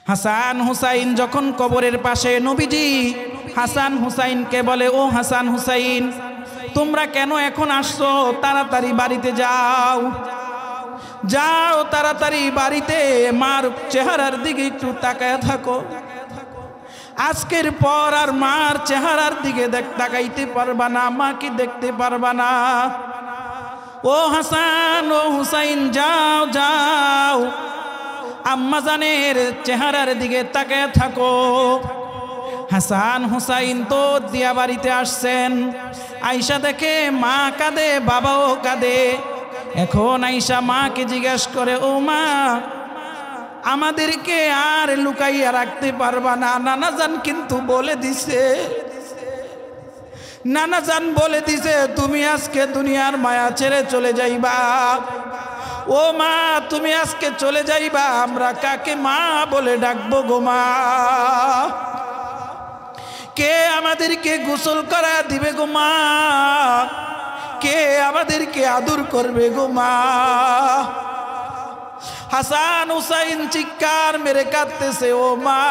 হাসান হুসাইন যখন কবরের পাশে, নবীজি হাসান হুসাইনকে বলে, ও হাসান হুসাইন, তোমরা কেন এখন আসছো? তাড়াতাড়ি বাড়িতে যাও, যাও তাড়াতাড়ি বাড়িতে, মার চেহারার দিকে একটু তাকায় থাকো। আজকের পর আর মার চেহারার দিকে তাকাইতে পারবা না, মাকে দেখতে পারবা না। ও হাসান ও হুসাইন, যাও যাও, আম্মাজানের চেহারার দিকে তাকায় থাকো। হাসান হুসাইন তো দিয়া বাড়িতে আসছেন, আয়শা দেখে মা কাঁদে, বাবাও কাঁদে। এখন আয়শা মাকে জিজ্ঞাসা করে, ও মা, আমাদেরকে আর লুকাইয়া রাখতে পারবা না? নানাজান কিন্তু বলে দিছে, নানাজান বলে দিছে তুমি আজকে দুনিয়ার মায়া ছেড়ে চলে যাইবা। ও মা, তুমি আজকে চলে যাইবা, আমরা কাকে মা বলে ডাকবো গো মা? কে আমাদেরকে গোসল করা দিবে গো মা? কে আমাদেরকে আদর করবে গো মা? হাসান হুসাইন চিৎকার মেরে কাঁদতেছে, ও মা,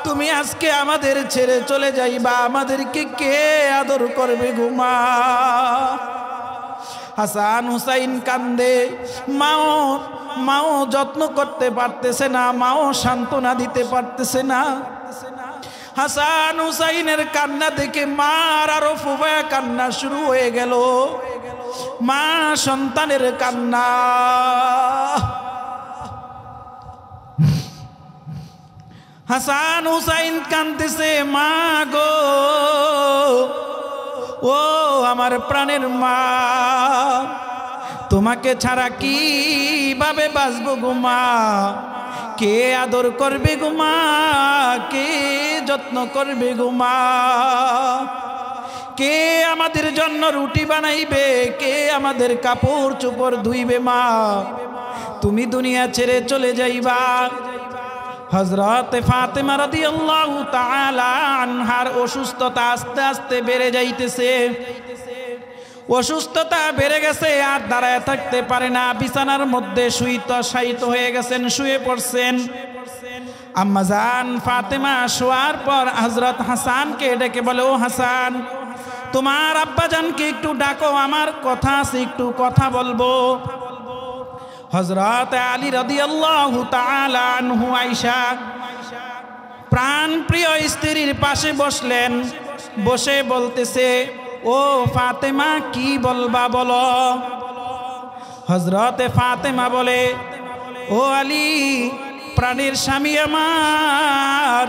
তুমি আজকে আমাদের ছেড়ে চলে যাইবা, আমাদেরকে কে আদর করবে গো মা? হাসান হুসাইন কান্দে, মাও যত্ন করতে পারতেছে না, মাও সান্ত্বনা দিতে পারতেছে না। হাসান হুসাইনের কান্না দেখে মার আরো ফুফায়া কান্না শুরু হয়ে গেল। মা সন্তানের কান্না, হাসান হুসাইন কাঁদতেছে, মা গো, ও আমার প্রাণের মা, তোমাকে ছাড়া কিভাবে বাঁচবো গো মা? কে আদর করবে গো মা? কে যত্ন করবে গো মা? কে আমাদের জন্য রুটি বানাইবে? কে আমাদের কাপড় চোপড় ধুইবে? মা, তুমি দুনিয়া ছেড়ে চলে যাইবা। হযরত ফাতেমা রাদিয়াল্লাহু তাআলা আনহার অসুস্থতা আস্তে আস্তে বেড়ে যাইতেছে। অসুস্থতা বেড়ে গেছে, আর দাঁড়ায় থাকতে পারে না, বিছানার মধ্যে শায়িত হয়ে গেছেন, শুয়ে পড়ছেন। আম্মাজান ফাতেমা শোয়ার পর হযরত হাসানকে ডেকে বলে, ও হাসান, তোমার আব্বাজানকে একটু ডাকো, আমার কথা আছে, একটু কথা বলবো। হযরত আলী রাদিয়াল্লাহু তাআলা আনহু আয়েশা প্রাণ প্রিয় স্ত্রীর পাশে বসলেন, বসে বলতেছে, ও ফাতেমা, কি বলবা বলো। হযরতে ফাতেমা বলে, ও আলী, প্রাণের স্বামী আমার,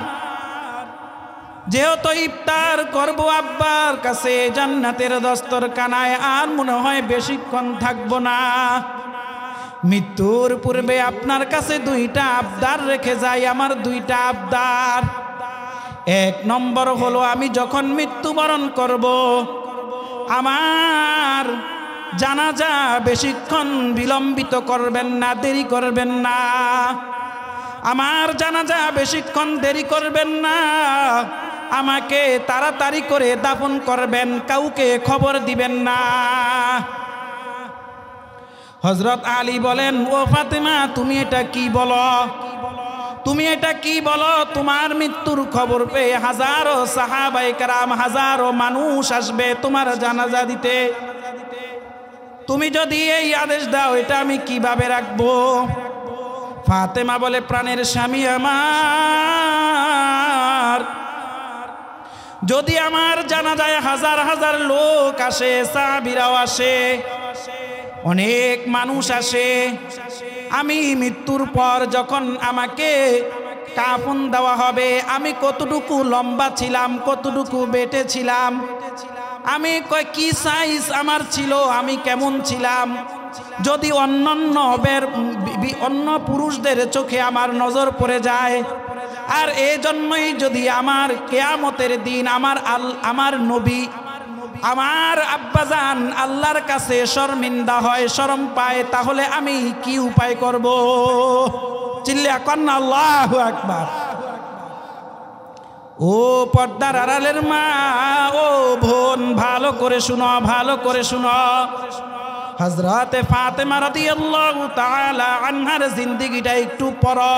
যেহেতু ইফতার করব আব্বার কাছে জান্নাতের দস্তরখানায়, আর মনে হয় বেশিক্ষণ থাকবো না। মৃত্যুর পূর্বে আপনার কাছে দুইটা আবদার রেখে যাই। আমার দুইটা আবদার, এক নম্বর হলো, আমি যখন মৃত্যুবরণ করব, আমার জানাজা বেশিক্ষণ বিলম্বিত করবেন না, দেরি করবেন না। আমার জানাজা বেশিক্ষণ দেরি করবেন না, আমাকে তাড়াতাড়ি করে দাফন করবেন, কাউকে খবর দিবেন না। হযরত আলী বলেন, ও ফাতেমা, তুমি এটা কি বলো? তুমি এটা কি বলো? তোমার মৃত্যুর খবর পেয়ে হাজারো সাহাবায়ে কেরাম, হাজারো মানুষ আসবে তোমার জানাজা দিতে। তুমি যদি এই আদেশ দাও, এটা আমি কিভাবে রাখবো? ফাতেমা বলে, প্রাণের স্বামী আমার, যদি আমার জানাজায় হাজার হাজার লোক আসে, সাহাবীরাও আসে, অনেক মানুষ আসে, আমি মৃত্যুর পর যখন আমাকে কাফন দেওয়া হবে, আমি কতটুকু লম্বা ছিলাম, কতটুকু বেটে ছিলাম, আমি কি সাইজ আমার ছিল, আমি কেমন ছিলাম, যদি অন্য পুরুষদের চোখে আমার নজর পড়ে যায়, আর এই জন্যই যদি আমার কিয়ামতের দিন আমার নবী, আমার আব্বাজান আল্লাহর কাছে শর্মিন্দা হয়, শরম পায়, তাহলে আমি কি উপায় করব? চিল্লা কন্না আল্লাহু আকবার। ও পর্দার আড়ালের মা, ও বোন, ভালো করে শুনো, ভালো করে শুনো। হযরতে ফাতেমা রাদিয়াল্লাহু তাআলা আনহার জিন্দেগিটা একটু পড়ো।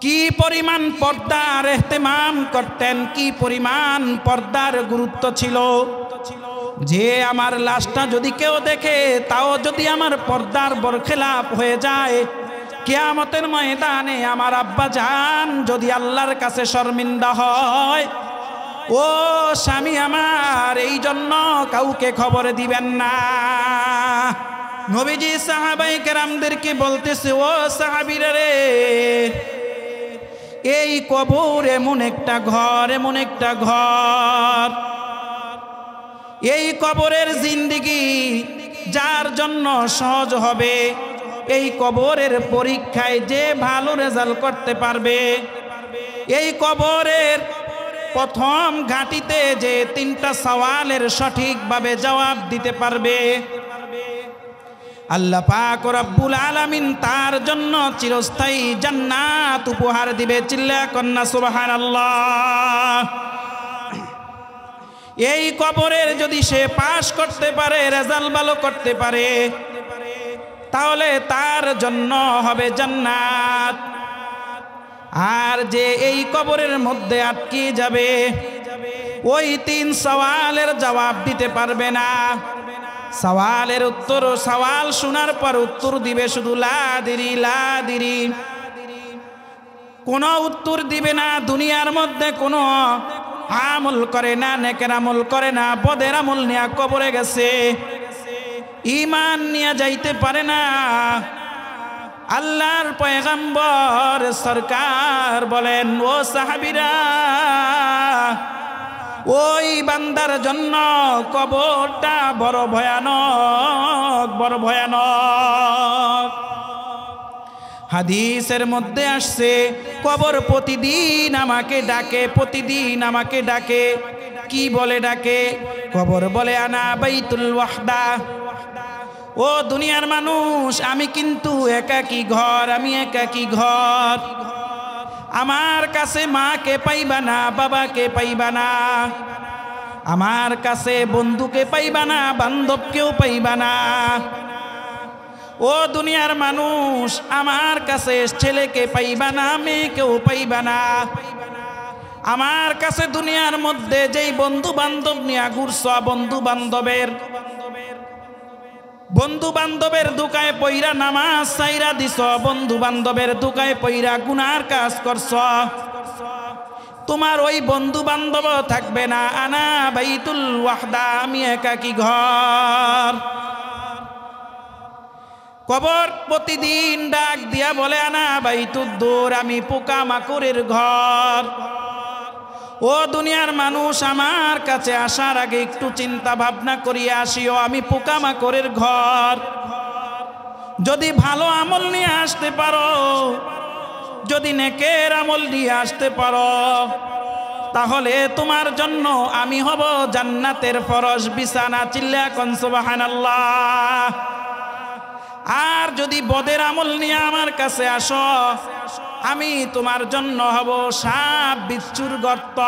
কি পরিমাণ পর্দার ইহতিমাম করতেন, কি পরিমাণ পর্দার গুরুত্ব ছিল, যে আমার লাশটা যদি কেউ দেখে তাও যদি আমার পর্দার বরখেলাপ হয়ে যায়, কিয়ামতের ময়দানে আমার আব্বা জান যদি আল্লাহর কাছে শর্মিন্দা হয়, ও স্বামী আমার এই জন্য কাউকে খবর দিবেন না। নবীজি সাহাবাই কেরামদেরকে বলতেছে, ও সাহাবীরা রে, এই কবর এমন একটা ঘর, এমন একটা ঘর, এই কবরের জিন্দেগি যার জন্য সহজ হবে, এই কবরের পরীক্ষায় যে ভালো রেজাল্ট করতে পারবে, এই কবরের প্রথম ঘাটিতে যে 3টা সওয়ালের সঠিকভাবে জবাব দিতে পারবে, আল্লাহ পাক রব্বুল আলামিন তার জন্য চিরস্থায়ী জান্নাত উপহার দিবে। চিল্লা কন্না সুবহানাল্লাহ। এই কবরের যদি সে পাশ করতে পারে, রেজাল্ট ভালো করতে পারে, তাহলে তার জন্য হবে জান্নাত। আর যে এই কবরের মধ্যে আটকে যাবে, ওই 3 সওয়ালের জবাব দিতে পারবে না। সওয়ালের উত্তর, সওয়াল শোনার পর উত্তর দিবে শুধু লাদিরি লাদিরি, কোনো উত্তর দিবে না। দুনিয়ার মধ্যে কোনো আমল করে না, নেকের আমল করে না, বদের আমল নিয়ে কবরে গেছে, ঈমান নিয়ে যাইতে পারে না। আল্লাহর পয়গম্বর সরকার বলেন, ও সাহাবীরা, ওই বান্দার জন্য কবরটা বড় ভয়ানক, বড় ভয়ানক। হাদিসের মধ্যে আসছে, কবর প্রতিদিন আমাকে ডাকে, প্রতিদিন আমাকে ডাকে। কি বলে ডাকে? কবর বলে, আনা বাইতুল ওয়াহদা, ও দুনিয়ার মানুষ, আমি কিন্তু একাকী ঘর, আমি একাকী ঘর। আমার কাছে মাকে পাইবা না, বাবাকে পাইবা না, আমার কাছে বন্ধুকে পাইবা না, বান্ধবকেও পাইবা না। ও দুনিয়ার মানুষ, আমার কাছে ছেলেকে পাইবা না, মেয়েকেও পাইবা না। আমার কাছে দুনিয়ার মধ্যে যেই বন্ধু বান্ধব নিয়ে ঘুরছ, বন্ধু বান্ধবের দুকায় পইরা নামাজ সাইরা দিছ, বন্ধু বান্ধবের দুকায় পইরা গুনার কাজ করছ, তোমার ওই বন্ধু বান্ধব থাকবে না। আনা বাইতুল ওয়াহদা, আমি একাকী ঘর। কবর প্রতিদিন ডাক দিয়া বলে, আনা বাইতুদ দূর, আমি পোকা মাকড়ের ঘর। ও দুনিয়ার মানুষ, আমার কাছে আসার আগে একটু চিন্তা ভাবনা করিয়া আসিও, আমি পোকামাকড়ের ঘর। যদি ভালো আমল নিয়ে আসতে পারো, যদি নেকের আমল নিয়ে আসতে পারো, তাহলে তোমার জন্য আমি হব জান্নাতের ফরশ বিছানা। চিল্লা কোন সুবহানাল্লাহ। আর যদি বদের আমল নিয়ে আমার কাছে আসো, আমি তোমার জন্য হব সাপ বিচ্ছুর গর্ত।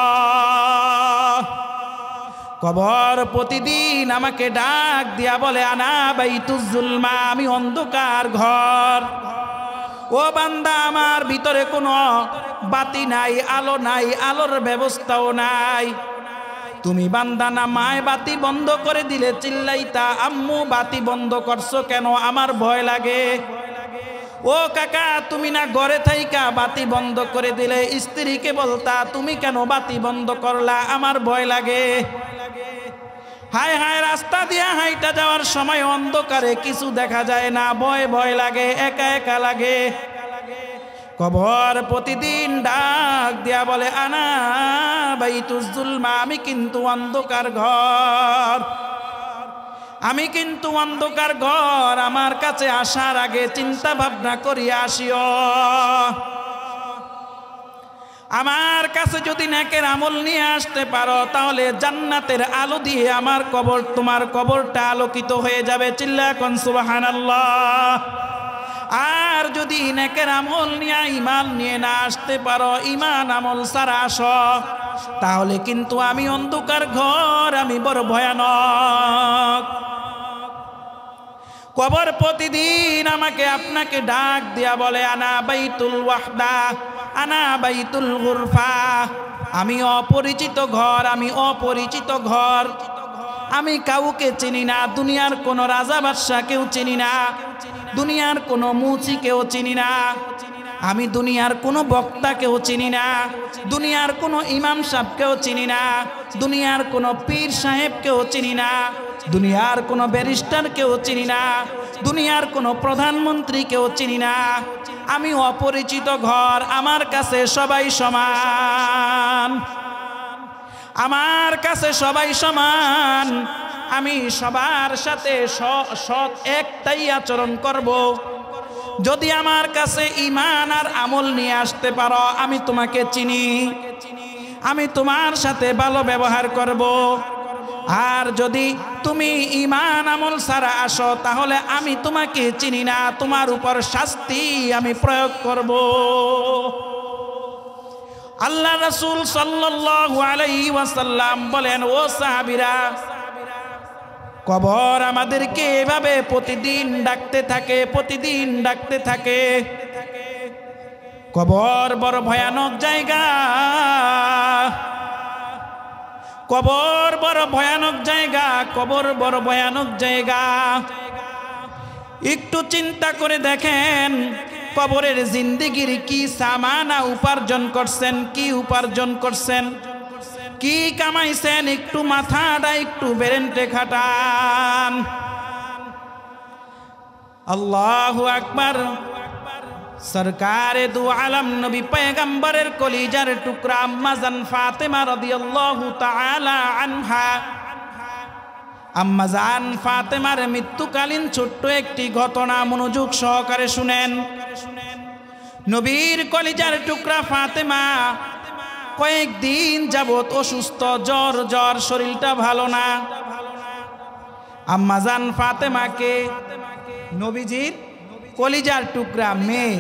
কবর প্রতিদিন আমাকে ডাক দিয়া বলে, আনা বাইতুজ জুলমা, আমি অন্ধকার ঘর। ও বান্দা, আমার ভিতরে কোনো বাতি নাই, আলো নাই, আলোর ব্যবস্থাও নাই। তুমি বান্দা না মায় বাতি বন্ধ করে দিলে চিল্লাইতা, আম্মু বাতি বন্ধ করছো কেন? আমার ভয় লাগে। ও কাকা, তুমি না ঘরে থাইকা বাতি বন্ধ করে দিলে স্ত্রীকে বলতা, তুমি কেন বাতি বন্ধ করলা? আমার ভয় লাগে। হায় হায়, রাস্তা দিয়া হাইটা যাওয়ার সময় অন্ধকারে কিছু দেখা যায় না, ভয় ভয় লাগে, একা একা লাগে। কবর প্রতিদিন ডাক দিয়া বলে, আনা বাইতুজ জুলমা, আমি কিন্তু অন্ধকার ঘর, আমি কিন্তু অন্ধকার ঘর। আমার কাছে আসার আগে চিন্তা ভাবনা করিয়া আসিও। আমার কাছে যদি নেকের আমল নিয়ে আসতে পারো, তাহলে জান্নাতের আলো দিয়ে আমার কবর, তোমার কবরটা আলোকিত হয়ে যাবে। চিল্লা কোন সুবহানাল্লাহ। আর যদি নেকের আমল নিয়ে, ঈমান নিয়ে না আসতে পারো, ঈমান আমল ছাড়া আসো, তাহলে কিন্তু আমি অন্ধকার ঘর, আমি বড় ভয়ানক। কবর প্রতিদিন আমাকে আপনাকে ডাক দিয়া বলে, আনা বাইতুল ওয়াহদা, আনা বাইতুল গুরফা, আমি অপরিচিত ঘর, আমি অপরিচিত ঘর। আমি কাউকে চিনি না, দুনিয়ার কোনো রাজা বাদশাকেও চিনি না, দুনিয়ার কোনো মুচিকেও চিনি না, আমি দুনিয়ার কোনো বক্তাকেও চিনি না, দুনিয়ার কোনো ইমাম সাহেবকেও চিনি না, দুনিয়ার কোনো পীর সাহেবকেও চিনি না, দুনিয়ার কোনো ব্যারিস্টারকেও চিনি না, দুনিয়ার কোনো প্রধানমন্ত্রীকেও চিনি না। আমি অপরিচিত ঘর, আমার কাছে সবাই সমান, আমার কাছে সবাই সমান। আমি সবার সাথে সৎ একটাই আচরণ করব। যদি আমার কাছে ঈমান আর আমল নিয়ে আসতে পারো, আমি তোমাকে চিনি, আমি তোমার সাথে ভালো ব্যবহার করব। আর যদি তুমি ঈমান আমল ছাড়া আসো, তাহলে আমি তোমাকে চিনি না, তোমার উপর শাস্তি আমি প্রয়োগ করব। আল্লাহ রাসূল সাল্লাল্লাহু আলাইহি ওয়াসাল্লাম বলেন, ও সাহাবীরা, কবর আমাদেরকে এভাবে প্রতিদিন ডাকতে থাকে, প্রতিদিন ডাকতে থাকে। কবর বড় ভয়ানক জায়গা, কবর বড় ভয়ানক জায়গা, কবর বড় ভয়ানক জায়গা। একটু চিন্তা করে দেখেন, কবরের জিন্দেগির কি সামানা উপার্জন করছেন, কি উপার্জন করছেন, কি কামাইছেন, একটু মাথাটা একটু বেরেন্টে খাটান। আল্লাহু আকবার। সরকারে দু আলম নবী পয়গম্বরের কলিজার টুকরা আম্মা জান ফাতেমা রাদিয়াল্লাহু তাআলা আনহা, আম্মা জান ফাতেমার মৃত্যুকালীন ছোট্ট একটি ঘটনা মনোযোগ সহকারে শুনেন। নবীর কলিজার টুকরা ফাতেমা কয়েকদিন যাবত অসুস্থ, জ্বর জ্বর, শরীরটা ভালো না। আম্মা জান ফাতেমাকে, নবীজির কলিজার টুকরা মেয়ে,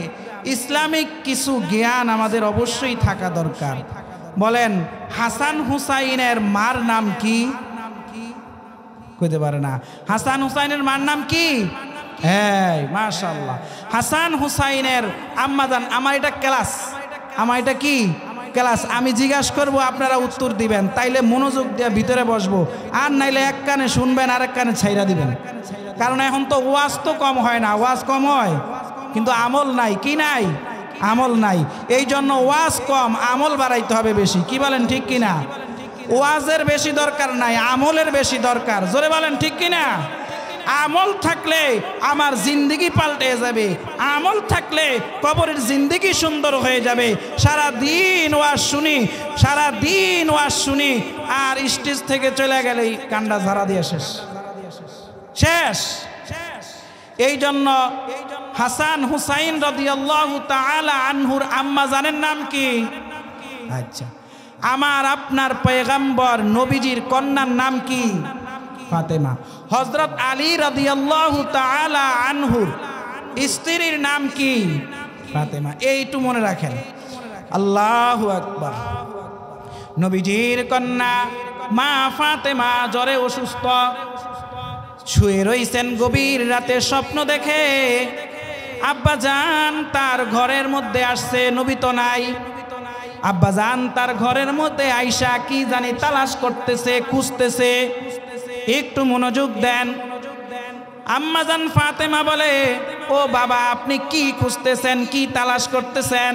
ইসলামিক কিছু জ্ঞান আমাদের অবশ্যই থাকা দরকার। বলেন, হাসান হুসাইনের মার নাম কি? কইতে পারে না। হাসান হুসাইনের মার নাম কি? হ্যাঁ, মাশাআল্লাহ। হাসান হুসাইনের আম্মা জান, আমার এটা ক্লাস, আমার এটা কি ক্লাস, আমি জিজ্ঞাসা করবো, আপনারা উত্তর দিবেন, তাইলে মনোযোগ দিয়ে ভিতরে বসবো, আর নাইলে এক কানে শুনবেন আর এক কানে ছাইরা দিবেন। কারণ এখন তো ওয়াজ তো কম হয় না, ওয়াজ কম হয় কিন্তু আমল নাই। কি নাই? আমল নাই। এই জন্য ওয়াজ কম, আমল বাড়াইতে হবে বেশি। কি বলেন, ঠিক কিনা? ওয়াজের বেশি দরকার নাই, আমলের বেশি দরকার। জোরে বলেন, ঠিক কিনা? আমল থাকলে আমার জিন্দেগি পাল্টে যাবে, আমল থাকলে কবরের জিন্দেগি সুন্দর হয়ে যাবে। সারা দিন ওয়াজ শুনি, সারা দিন ওয়াজ শুনি, আর স্টেজ থেকে চলে গেলেই কান্ডা ঝাড়া দিয়ে শেষ শেষ। এই জন্য হাসান হুসাইন রাদিয়াল্লাহু তাআলা আনহুর আম্মা জানের নাম কি? আচ্ছা, আমার আপনার পয়গম্বর নবীজির কন্যার নাম কি? ফাতেমা। হযরত আলী রাদিয়াল্লাহু তাআলা আনহুর স্ত্রীর নাম কি? ফাতেমা। এইটু মনে রাখেন। আল্লাহু আকবার। নবীজির কন্যা মা ফাতেমা জ্বরে অসুস্থ, শুয়ে রইছেন। গভীর রাতে স্বপ্ন দেখে আব্বাজান তার ঘরের মধ্যে আসছে, নবী তো নাই। আব্বাজান তার ঘরের মধ্যে আইসা কি জানি তালাশ করতেছে, খুঁজতেছে। একটু মনোযোগ দেন। আম্মাজান ফাতেমা বলে, ও বাবা, আপনি কি খুঁজতেছেন, কি তালাশ করতেছেন?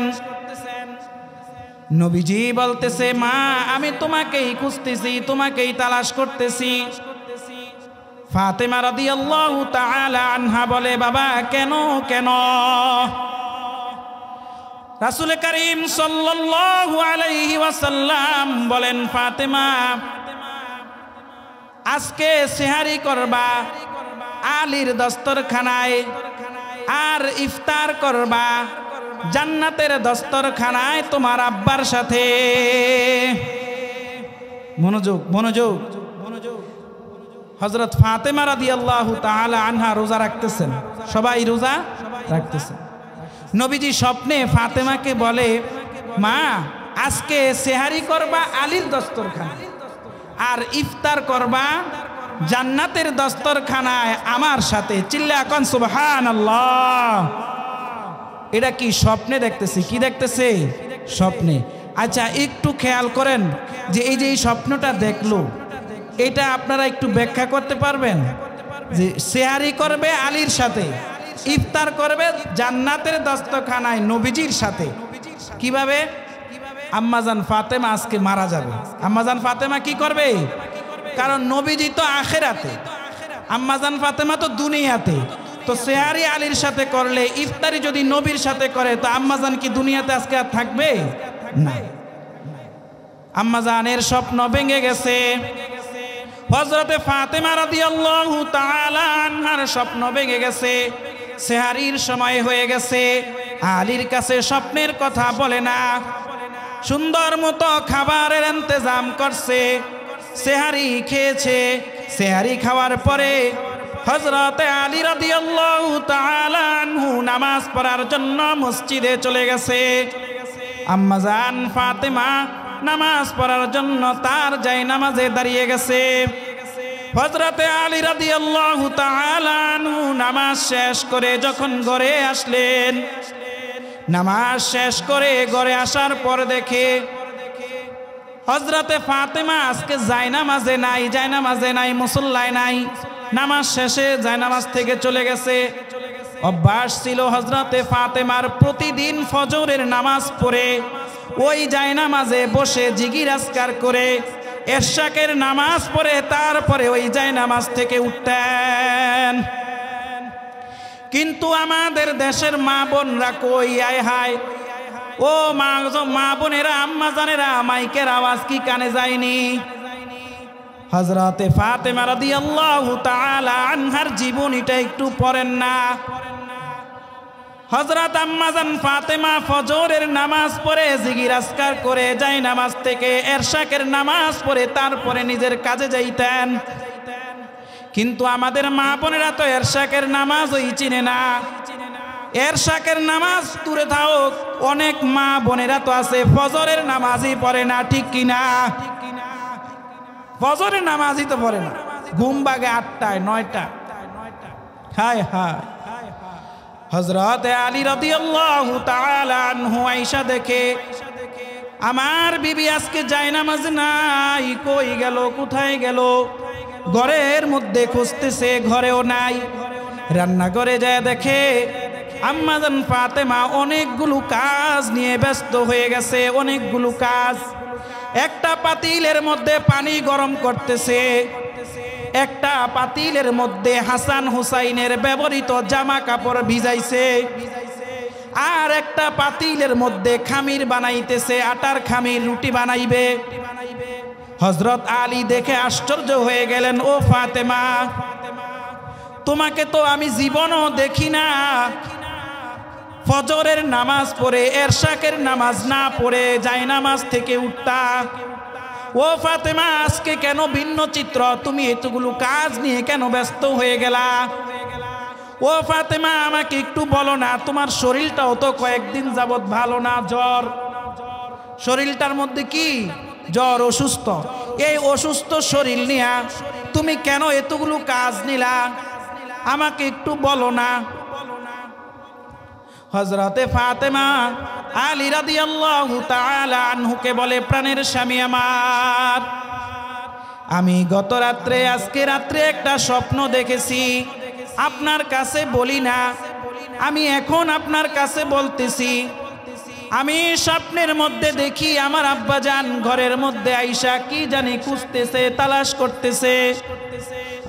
নবীজি বলতেছে, মা, আমি তোমাকেই খুঁজতেছি, তোমাকেই তালাশ করতেছি। ফাতেমা রাদিয়াল্লাহু তাআলা আনহা বলে, বাবা, কেন কেন? রাসূল করিম সাল্লাল্লাহু আলাইহি ওয়াসাল্লাম বলেন, ফাতেমা, আজকে সেহারি করবা আলীর দস্তরখানায়, আর ইফতার করবা জান্নাতের দস্তরখানায় তোমার আব্বার সাথে। মনোযোগ, মনোযোগ, মনোযোগ। হযরত ফাতেমা রাদিয়াল্লাহু তাআলা আনহা রোজা রাখতেছেন, সবাই রোজা রাখতেছেন। নবীজি স্বপ্নে ফাতেমাকে বলে, মা, আজকে সেহারি করবা আলীর দস্তরখানায়, আর ইফতার করবা জান্নাতের দস্তরখানায় আমার সাথে। চিল্লা কোন সুবহানাল্লাহ। এটা কি স্বপ্নে দেখতেছি? কি দেখতেছে? স্বপ্নে। আচ্ছা একটু খেয়াল করেন যে এই যে এই স্বপ্নটা দেখলো, এটা আপনারা একটু ব্যাখ্যা করতে পারবেন? যে সেহারি করবে আলীর সাথে, ইফতার করবে জান্নাতের দস্তখানায় নবীজির সাথে। কিভাবে? আম্মাজান ফাতেমা আজকে মারা যাবে। আম্মাজান ফাতেমা কি করবে? কারণ নবীজি তো আখেরাতে, আম্মাজান ফাতেমা তো দুনিয়াতে। তো সেহারি আলীর সাথে করলে, ইফতারি যদি নবীর সাথে করে, তো আম্মাজান কি দুনিয়াতে আজকে আর থাকবে না? আম্মাজানের স্বপ্ন ভেঙে গেছে। হযরতে ফাতেমা রাদিয়াল্লাহু তাআলা আনহার স্বপ্ন ভেঙে গেছে। সেহারির সময় হয়ে গেছে, আলীর কাছে স্বপ্নের কথা বলে না, সুন্দর মতো খাবারের ইন্তজাম করছে, সেহারি খেয়েছে। সেহারি খাওয়ার পরে হযরতে আলী রাদিয়াল্লাহু তাআলা আনহু নামাজ পড়ার জন্য মসজিদে চলে গেছে। আম্মাজান ফাতেমা নামাজ পড়ার জন্য তার জায়নামাজে দাঁড়িয়ে গেছে। হযরতে আলী রাদিয়াল্লাহু তাআলা আনহু নামাজ শেষ করে যখন ঘরে আসলেন, নামাজ শেষ করে ঘরে আসার পর দেখে হযরতে ফাতেমা আজকে জায়নামাজে নাই, জায়নামাজে নাই, মুসল্লায় নাই। নামাজ শেষে জায়নামাজ থেকে চলে গেছে। অভ্যাস ছিল হযরতে ফাতেমার প্রতিদিন ফজরের নামাজ পড়ে ওই জায়নামাজে বসে জিকির আজকার করে এরশাকের নামাজ পড়ে তারপরে ওই জায়নামাজ থেকে উঠতেন। কিন্তু আমাদের দেশের মা বোনরা কই? আয় হায়, ও মা বোনেরা, আম্মা জানেরা, মাইকের আওয়াজ কি কানে যায়নি? হযরতে ফাতেমা রাদিয়াল্লাহু তাআলা আনহার জীবনীটা একটু পড়েন না। হযরত আম্মাজান ফাতেমা ফজরের নামাজ পড়ে জিকির আজকার করে যায় নামাজ থেকে এরশাকের নামাজ পড়ে তারপরে নিজের কাজে যাইতেন। কিন্তু আমাদের মা বোনেরা তো এরশাকের নামাজই চিনে না। এরশাকের নামাজ দূরে থাক, অনেক মা বোনেরা তো আছে ফজরের নামাজই পড়ে না, ঠিক কিনা? ফজরের নামাজই তো পড়ে না, ঘুম ভাগে 8টায় 9টা। হায় হায়। হযরতে আলী রাদিয়াল্লাহু তাআলা আনহু আয়েশা দেখে আমার বিবি আজকে জায়নামাজ নাই, কই গেল, কোথায় গেল? ঘরের মধ্যে খুঁজতেছে, ঘরেও নাই। রান্নাঘরে যায় দেখে আম্মাজান ফাতেমা অনেকগুলো কাজ নিয়ে ব্যস্ত হয়ে গেছে, অনেকগুলো কাজ। একটা পাতিলের মধ্যে পানি গরম করতেছে, একটা পাতিলের মধ্যে হাসান হুসাইনের ব্যবহৃত জামা কাপড় ভিজাইছে, আর একটা পাতিলের মধ্যে খামির বানাইতেছে, আটার খামির, রুটি বানাইবে। হযরত আলী দেখে আশ্চর্য হয়ে গেলেন, ও ফাতেমা, তোমাকে তো আমি জীবনও দেখি না ফজরের নামাজ পড়ে এরশাকের নামাজ না পড়ে জায়নামাজ থেকে উঠতা। ও ফাতেমা, আজকে কেন ভিন্ন চিত্র? তুমি এতগুলো কাজ নিয়ে কেন ব্যস্ত হয়ে গেলা? ও ফাতেমা, আমাকে একটু বলো না, তোমার শরীরটাও তো কয়েকদিন যাবত ভালো না, জ্বর। শরীরটার মধ্যে কি? জ্বর, অসুস্থ। এই অসুস্থ শরীর নিয়ে তুমি কেন এতগুলো কাজ নিলা? আমাকে একটু বলো না। হযরতে ফাতেমা আলী রাদিয়াল্লাহু তাআলা আনহুকে বলে, প্রাণের স্বামী আমার, আমি গত রাত্রে, আজকে রাত্রে একটা স্বপ্ন দেখেছি, আপনার কাছে বলি না, আমি এখন আপনার কাছে বলতেছি। আমি স্বপ্নের মধ্যে দেখি আমার আব্বাজান ঘরের মধ্যে আইসা কি জানি খুঁজতেছে, তালাশ করতেছে।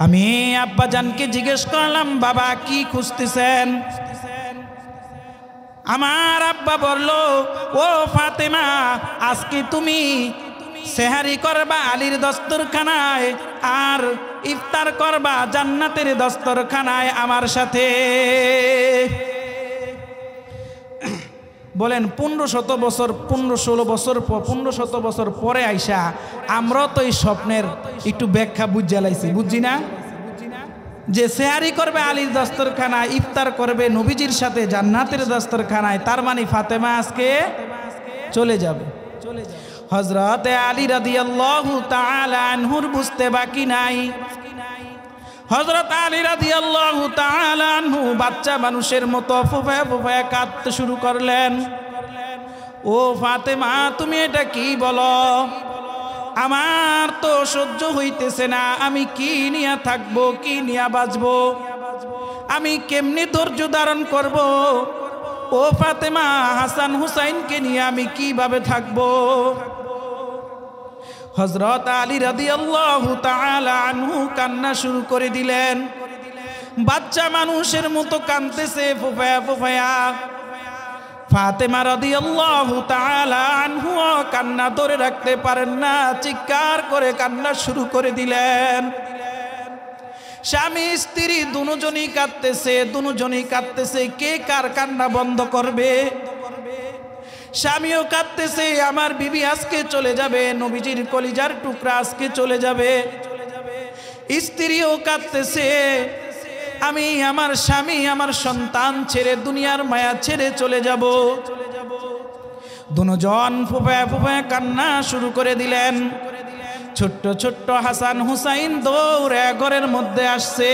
আমি আব্বাজানকে জিজ্ঞেস করলাম, বাবা কি খুঁজতেছেন? আমার আব্বা বলল, ও ফাতেমা, আজকে তুমি সেহারি করবা আলীর দস্তরখানায় আর ইফতার করবা জান্নাতের দস্তরখানায় আমার সাথে। বলেন 1500 বছর, 15-16 বছর, 1500 বছর পরে আইসা আমরা তো এই স্বপ্নের একটু ব্যাখ্যা বুঝে লাইছি, বুঝছি না? যে সেহারি করবে আলীর দস্তরখানায়, ইফতার করবে নবীজির সাথে জান্নাতের দস্তরখানায়, তার মানে ফাতেমা আজকে চলে যাবে। হযরতে আলী রাদিয়াল্লাহু তাআলা আনহুর বুঝতে বাকি নাই। হযরত আলী রাদিয়াল্লাহু তাআলা আনহু বাচ্চা মানুষের মতো ফুফায়া ফুফায়া কাঁদতে শুরু করলেন। ও ও ফাতেমা তুমি এটা কি বলো, আমার তো সহ্য হইতেছে না, আমি কি নিয়া থাকবো, কি নিয়া বাঁচবো, আমি কেমনি ধৈর্য ধারণ করব, ও ফাতেমা হাসান হুসাইনকে নিয়ে আমি কিভাবে থাকবো। হযরত আলী রাদিয়াল্লাহু তাআলা আনহু কান্না শুরু করে দিলেন, বাচ্চা মানুষের মতো কাঁদতেছে ফুফায়া ফুফায়া। ফাতেমা রাদিয়াল্লাহু তাআলা আনহু কান্না ধরে রাখতে পারেন না, চিৎকার করে কান্না শুরু করে দিলেন। স্বামী স্ত্রী দুজনই কাঁদতেছে, কে কার কান্না বন্ধ করবে। স্বামীও কাঁদতেছে, আমার বিবি আজকে চলে যাবে, নবীজির কলিজার টুকরা আজকে চলে যাবে। স্ত্রীও কাঁদতেছে, আমি আমার স্বামী আমার সন্তান ছেড়ে দুনিয়ার মায়া ছেড়ে চলে যাব। দুজন ফুফায়া ফুফায়া কান্না শুরু করে দিলেন। ছোট্ট ছোট্ট হাসান হুসাইন দৌড়ে ঘরের মধ্যে আসছে।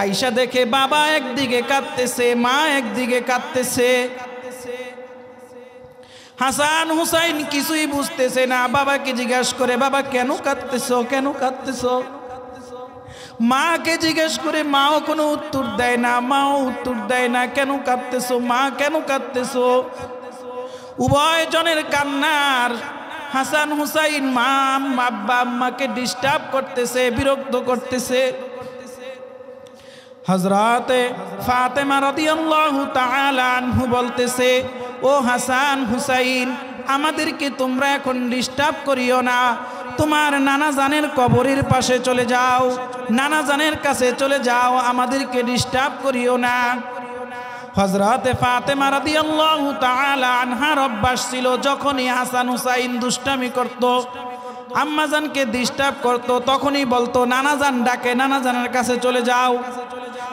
আয়েশা দেখে বাবা একদিকে কাঁদতেছে, মা একদিকে কাঁদতেছে। হাসান হুসাইন কিছুই বুঝতেছে না, বাবাকে জিজ্ঞাসা করে, বাবা কেন কাঁদতেছো, কেন কাঁদতেছো। মাকে জিজ্ঞেস করে, মাও কোনো উত্তর দেয় না, মাও উত্তর দেয় না। কেন কাঁদতেছো মা, কেন কাঁদতেছো। উভয় জনের কান্নার হাসান হুসাইন মা আব্বা আম্মাকে ডিস্টার্ব করতেছে, বিরক্ত করতেছে। হযরতে ফাতেমা রাদিয়াল্লাহু তাআলা আনহু বলতেছে, ও হাসান হুসাইন আমাদেরকে তোমরা এখন ডিস্টার্ব করিও না, তোমার নানা জানের কবরের পাশে চলে যাও, নানা জানের কাছে চলে যাও, আমাদেরকে ডিস্টার্ব করিও না। হযরতে ফাতেমা রাদিয়াল্লাহু তাআলা আনহার অভ্যাস ছিল, যখনই হাসান হুসাইন দুষ্টামি করত, আম্মাজানকে ডিস্টার্ব করত, তখনই বলতো নানা জান ডাকে, নানা জানের কাছে চলে যাও।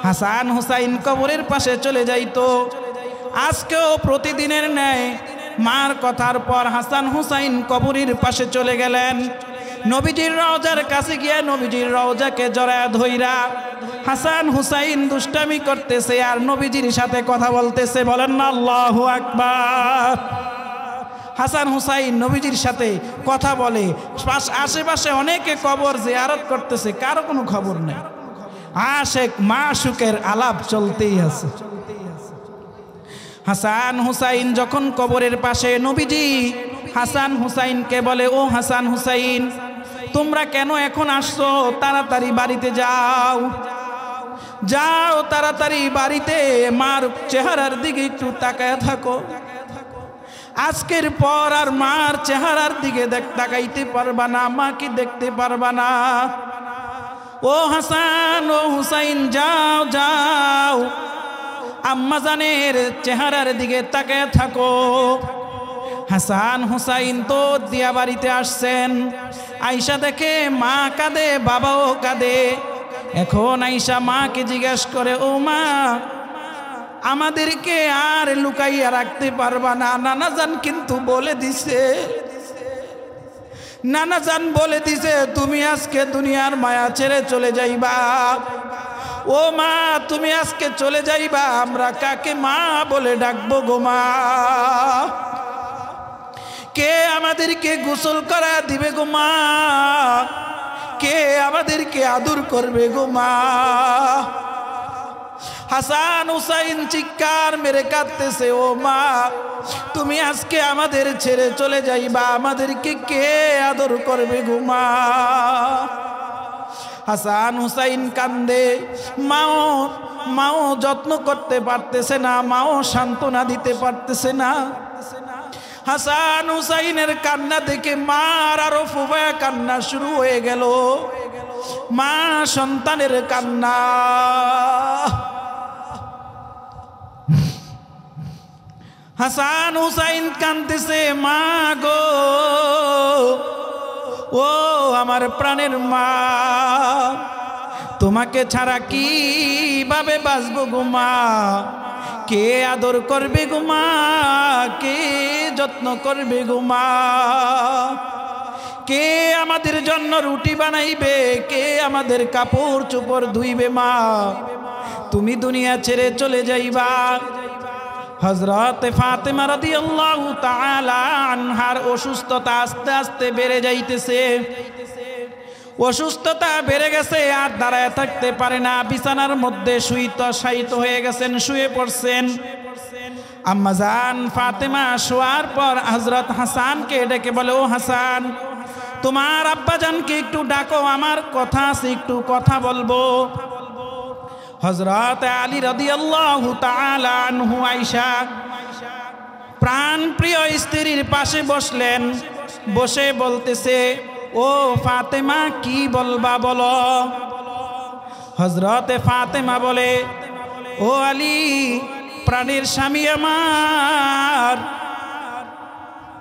হাসান হুসাইন কবরের পাশে চলে যাইতো। আজকেও প্রতিদিনের ন্যায় মার কথার পর হাসান হুসাইন কবরের পাশে চলে গেলেন। নবীজির রওজার কাছে গিয়ে নবীজির রওজাকে জড়ায় ধইরা হাসান হুসাইন দুষ্টামি করতেছে আর নবীজির সাথে কথা বলতেছে। বলেন না আল্লাহু আকবার। হাসান হুসাইন নবীজির সাথে কথা বলে, আশেপাশে অনেকে কবর জিয়ারত করতেছে, কারো কোনো খবর নেই। আশেক মাশুকের আলাপ চলতেই আছে। হাসান হুসাইন যখন কবরের পাশে, নবীজি হাসান হুসাইনকে বলে, ও হাসান হুসাইন তোমরা কেন এখন আসছো, তাড়াতাড়ি বাড়িতে যাও, যাও তাড়াতাড়ি বাড়িতে, মার চেহারার দিকে একটু তাকায় থাকো। আজকের পর আর মার চেহারার দিকে তাকাইতে পারবা না, মাকে দেখতে পারবা না। ও হাসান ও হুসাইন যাও যাও, আম্মাজানের চেহারার দিকে তাকায় থাকো। হাসান হুসাইন তো দিয়া বাড়িতে আসছেন। আয়েশা দেখে মা কাঁদে, বাবাও কাঁদে। এখন আয়েশা মাকে জিজ্ঞেস করে, ও মা আমাদেরকে আর লুকাইয়া রাখতে পারবা না, নানাজান কিন্তু বলে দিছে, নানাজান বলে দিছে তুমি আজকে দুনিয়ার মায়া ছেড়ে চলে যাইবা। ও মা তুমি আজকে চলে যাইবা, আমরা কাকে মা বলে ডাকবো গো মা? কে আমাদেরকে গোসল করা দিবে গো মা? কে আমাদেরকে আদর করবে গো মা? হাসান হুসাইন চিৎকার মেরে কাঁদতেছে, ও মা তুমি আজকে আমাদের ছেড়ে চলে যাইবা, আমাদেরকে কে আদর করবে গো মা? হাসান হুসাইন কান্দে। মাও যত্ন করতে পারতেছে না, মাও সান্ত্বনা দিতে পারতেছে না। হাসান হুসাইনের কান্না দেখে মার আরো ফুফায়া কান্না শুরু হয়ে গেল। মা সন্তানের কান্না। হাসান হুসাইন কাঁদতেছে, মা গো, ও আমার প্রাণের মা, তোমাকে ছাড়া কিভাবে বাঁচবো গো মা? কে আদর করবে গো মা? কে যত্ন করবে গো মা? কে আমাদের জন্য রুটি বানাইবে? কে আমাদের কাপড় চোপড় ধুইবে? মা তুমি দুনিয়া ছেড়ে চলে যাইবা। হযরত ফাতেমা রাদিয়াল্লাহু তাআলা আনহার অসুস্থতা আস্তে আস্তে বেড়ে যাইতেছে। অসুস্থতা বেড়ে গেছে, আর দাঁড়ায় থাকতে পারে না, বিছানার মধ্যে শায়িত হয়ে গেছেন, শুয়ে পড়ছেন। আম্মা জান ফাতেমা শোয়ার পর হযরত হাসানকে ডেকে বলে, ও হাসান, তোমার আব্বাজানকে একটু ডাকো, আমার কথা আছে, একটু কথা বলবো। হযরত আলী রাদিয়াল্লাহু তাআলা আনহু আয়েশা প্রাণ প্রিয় স্ত্রীর পাশে বসলেন, বসে বলতেছে, ও ফাতেমা কি বলবা বলো। হযরত ফাতেমা বলে, ও আলী, প্রাণের স্বামী আমার,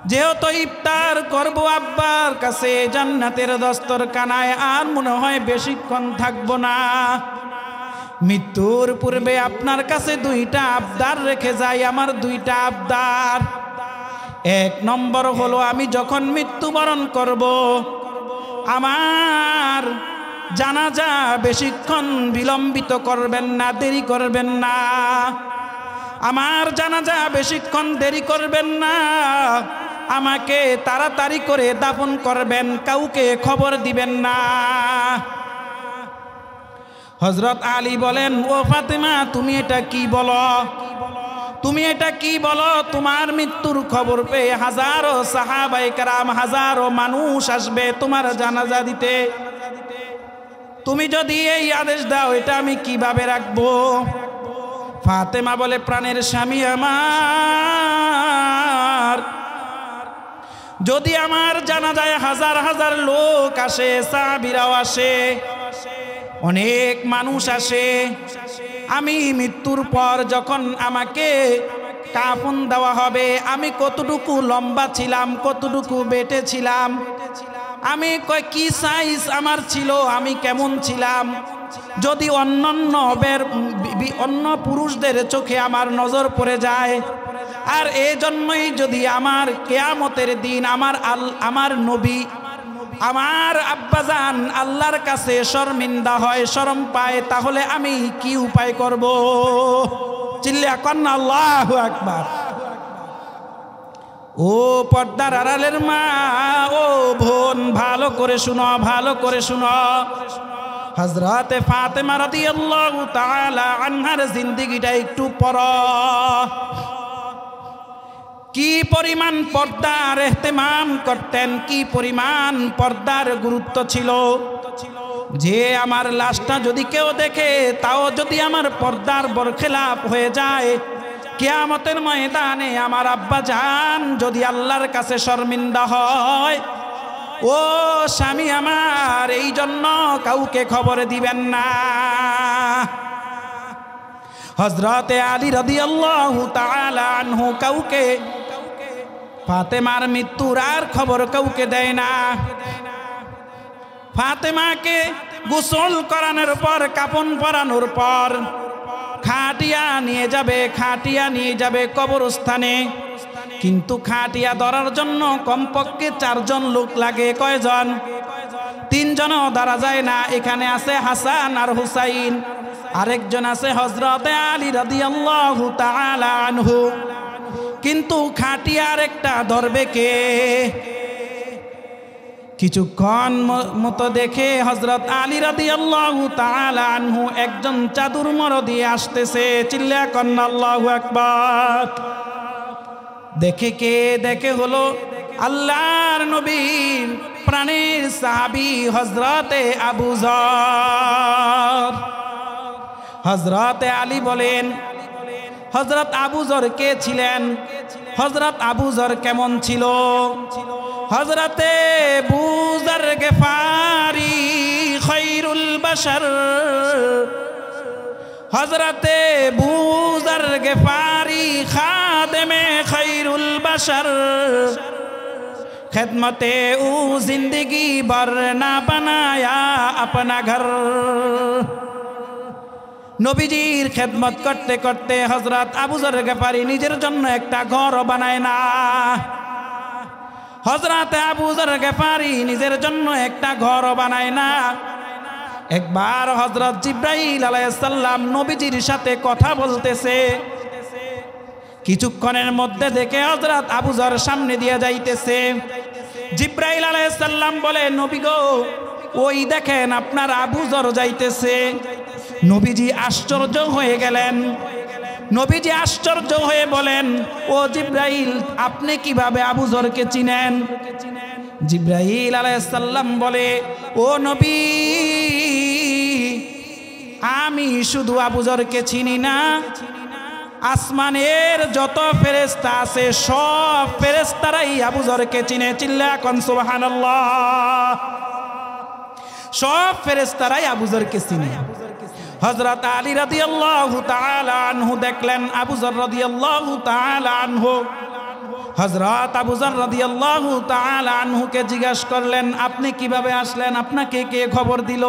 যেহেতু ইফতার করব আব্বার কাছে জান্নাতের দস্তরখানায়, আর মনে হয় বেশিক্ষণ থাকবো না। মৃত্যুর পূর্বে আপনার কাছে দুইটা আবদার রেখে যাই। আমার দুইটা আবদার, এক নম্বর হলো আমি যখন মৃত্যুবরণ করব, আমার জানাজা বেশিক্ষণ বিলম্বিত করবেন না, দেরি করবেন না। আমার জানাজা বেশিক্ষণ দেরি করবেন না, আমাকে তাড়াতাড়ি করে দাফন করবেন, কাউকে খবর দিবেন না। হযরত আলী বলেন, ও ফাতেমা, তুমি এটা কি বলো, তুমি এটা কি বলো? তোমার মৃত্যুর খবর পেয়ে হাজারো সাহাবায়ে কেরাম, হাজারো মানুষ আসবে তোমার জানাজা দিতে। তুমি যদি এই আদেশ দাও, এটা আমি কিভাবে রাখবো? ফাতেমা বলে, প্রাণের স্বামী আমার, যদি আমার জানাজায় হাজার হাজার লোক আসে, সাহাবীরাও আসে, অনেক মানুষ আসে, আমি মৃত্যুর পর যখন আমাকে কাফন দেওয়া হবে, আমি কতটুকু লম্বা ছিলাম, কতটুকু বেটে ছিলাম, আমি কি সাইজ আমার ছিল, আমি কেমন ছিলাম, যদি অন্য পুরুষদের চোখে আমার নজর পড়ে যায়, আর এই জন্যই যদি আমার কিয়ামতের দিন আমার নবী, আমার আব্বাজান আল্লাহর কাছে শর্মিন্দা হয়, শরম পায়, তাহলে আমি কি উপায় করব? চিল্লা কন্না আল্লাহু আকবার। ও পর্দার আড়ালের মা, ও বোন, ভালো করে শুনো, ভালো করে শুনো। হযরত ফাতেমা রাদিয়াল্লাহু তাআলা আনহার জিন্দেগিটা একটু পড়ো। কি পরিমাণ পর্দার ইহতিমাম করতেন, কি পরিমাণ পর্দার গুরুত্ব ছিল, যে আমার লাশটা যদি কেউ দেখে, তাও যদি আমার পর্দার বরখেলাপ হয়ে যায়, কিয়ামতের ময়দানে আমার আব্বা জান যদি আল্লাহর কাছে শর্মিন্দা হয়, ও স্বামী আমার, এই জন্য কাউকে খবর দিবেন না। হযরত আলী রাদিয়াল্লাহু তাআলা আনহু কাউকে ফাতেমার মৃত্যুর আর খবর কাউকে দেয় না। ফাতেমাকে গোসল করানোর পর, কাফন পরানোর পর খাটিয়া নিয়ে যাবে কবরস্থানে। কিন্তু খাটিয়া ধরার জন্য কমপক্ষে 4 জন লোক লাগে। কয়জন? 3 জনও ধরা যায় না। এখানে আছে হাসান আর হুসাইন, আরেকজন আছে হযরত আলী রাদিয়াল্লাহু তাআলা আনহু। কিন্তু খাটিয়ার একটা ধরবে কে? কিছুক্ষণ মতো দেখে হযরত আলী রাদিয়াল্লাহু তাআলা আনহু একজন চাদর মর দিয়ে আসতেছে। চিল্লা কন্না আল্লাহু আকবার। দেখে কে? দেখে হলো আল্লাহর নবীর প্রাণের সাহাবী হযরতে আবু যর। হযরতে আলী বলেন, হযরত আবু যর কে ছিলেন? হযরত আবু যর কেমন ছিল? হযরতে আবু যর গফারি খায়রুল বাশার, হযরতে আবু যর গফারি খাদেমে খায়রুল বাশার, खिदमते ऊ जिंदगी भर ना बनाया अपना घर। নবীজির খেদমত করতে করতে হযরত আবু যর গফারি নিজের জন্য একটা ঘর বানায় না। হযরত আবু যর গফারি নিজের জন্য একটা ঘর বানায় না। একবার হযরত জিবরাইল আলাইহিস সালাম নবীজির সাথে কথা বলতেছে। কিছুক্ষণের মধ্যে দেখে হযরত আবু যর সামনে দিয়ে যাইতেছে। জিব্রাইল আলাইহিস সালাম বলে, নবী গো, ওই দেখেন আপনার আবু যর যাইতেছে। নবীজি আশ্চর্য হয়ে গেলেন। নবীজি আশ্চর্য হয়ে বলেন, ও জিব্রাইল, আপনি কিভাবে আবু যরকে চিনেন? জিব্রাইল আলাইহিস সালাম বলে, ও নবী, আমি শুধু আবু যরকে চিনি না, আসমানের যত ফেরেশতা আছে সব ফেরেশতারাই আবু যরকে চিনে। চিল্লা কোন সুবহানাল্লাহ। সব ফেরেশতারাই আবু যরকে চিনে। হযরত আলী রাদিয়াল্লাহু তাআলা আনহু দেখলেন আবু যর রাদিয়াল্লাহু তাআলা আনহু। হযরত আবু যর রাদিয়াল্লাহু তাআলা আনহুকে জিজ্ঞাসা করলেন, আপনি কিভাবে আসলেন? আপনাকে কে খবর দিল?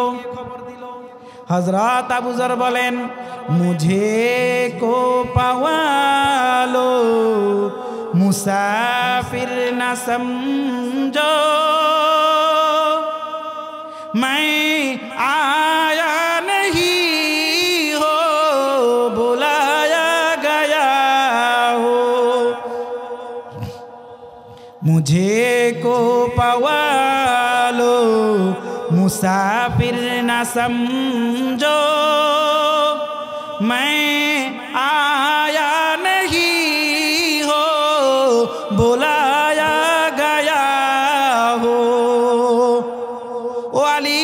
হযরত আবু যর বলেন, মুঝে কো পাওয়ালো মুসাফির না সমঝো, मैं आया नहीं हो बुलाया गया हो, मुझे को पवालो मुसाफिर न समझो, मैं आया नहीं हो बुलाया गया हो। ও আলী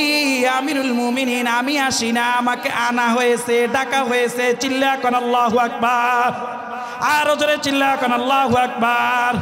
আমিরুল মুমিনিন, আমি আসি না, আমাকে আনা হয়েছে, ডাকা হয়েছে। চিল্লা কোন আল্লাহু আকবার। আর জোরে চিল্লা কোন আল্লাহু আকবার।